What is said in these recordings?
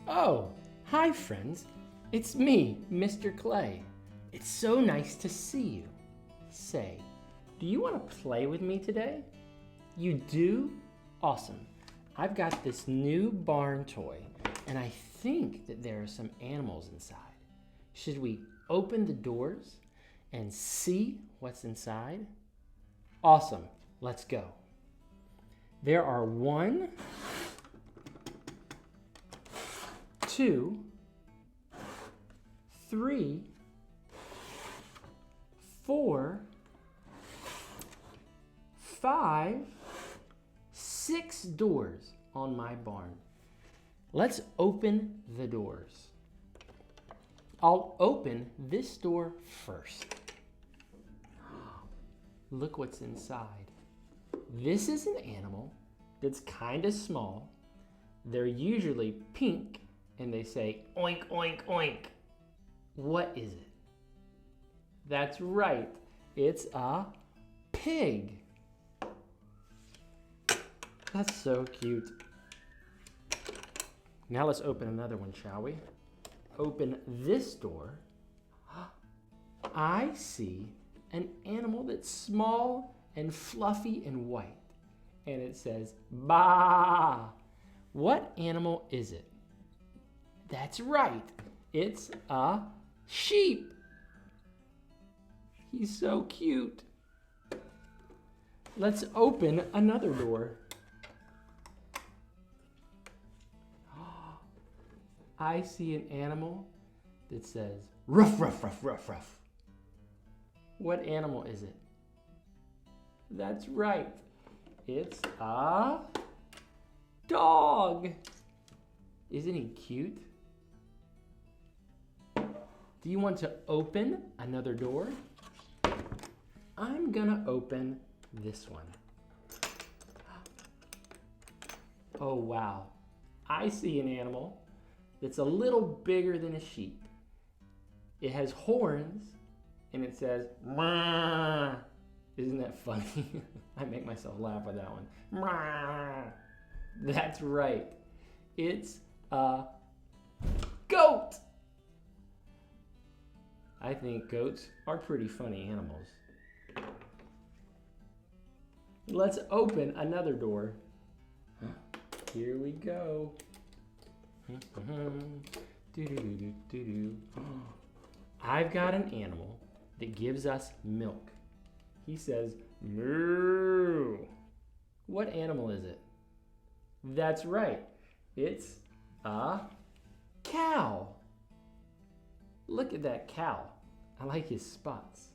Oh, hi friends. It's me, Mr. Clay. It's so nice to see you. Say, do you want to play with me today? You do? Awesome. I've got this new barn toy, and I think that there are some animals inside. Should we open the doors and see what's inside? Awesome. Let's go. There are 1, 2, 3, 4, 5, 6 doors on my barn. Let's open the doors. I'll open this door first. Look what's inside. This is an animal that's kind of small. They're usually pink and they say oink, oink, oink. What is it? That's right. It's a pig. That's so cute. Now let's open another one, shall we? Open this door. I see an animal that's small and fluffy and white. And it says, "Bah." What animal is it? That's right. It's a sheep. He's so cute. Let's open another door. I see an animal that says, "Ruff, ruff, ruff, ruff, ruff." What animal is it? That's right. It's a dog. Isn't he cute? Do you want to open another door? I'm gonna open this one. Oh wow. I see an animal that's a little bigger than a sheep. It has horns and it says, "Mah." Isn't that funny? I make myself laugh with that one. Mah. That's right. It's a goat. I think goats are pretty funny animals. Let's open another door. Here we go. I've got an animal that gives us milk. He says, "Moo." What animal is it? That's right. It's a cow. Look at that cow. I like his spots.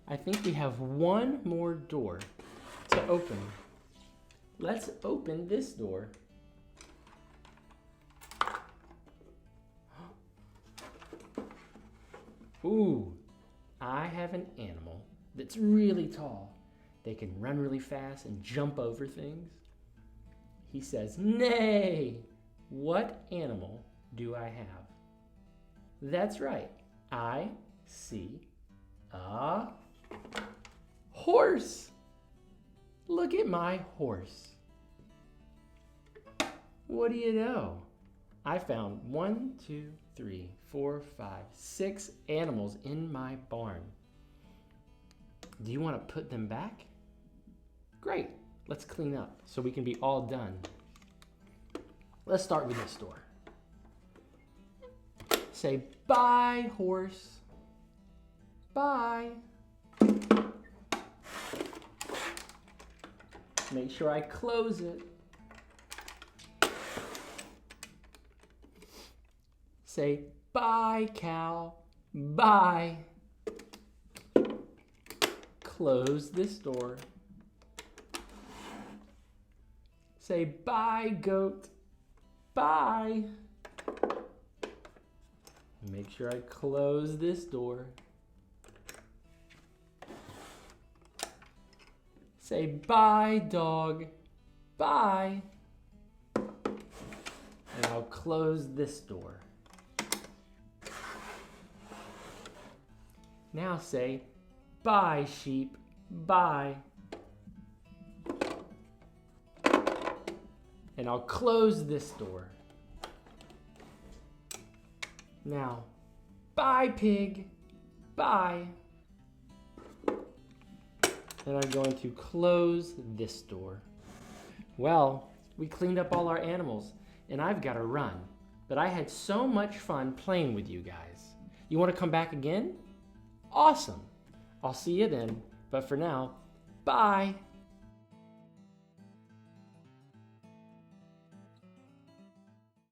I think we have one more door to open. Let's open this door. Ooh, I have an animal that's really tall. They can run really fast and jump over things. He says, "Nay." What animal do I have? That's right. I see a horse. Look at my horse. What do you know? I found 1, 2, 3, 4, 5, 6 animals in my barn. Do you want to put them back? Great. Let's clean up so we can be all done. Let's start with this door. Say, "Bye, horse." Bye. Make sure I close it. Say, "Bye, cow." Bye. Close this door. Say, "Bye, goat." Bye. Make sure I close this door. Say, "Bye, dog." Bye. And I'll close this door. Now say, "Bye, sheep." Bye. And I'll close this door. Now, bye, pig. Bye. And I'm going to close this door. Well, we cleaned up all our animals, and I've got to run. But I had so much fun playing with you guys. You want to come back again? Awesome. I'll see you then. But for now, bye.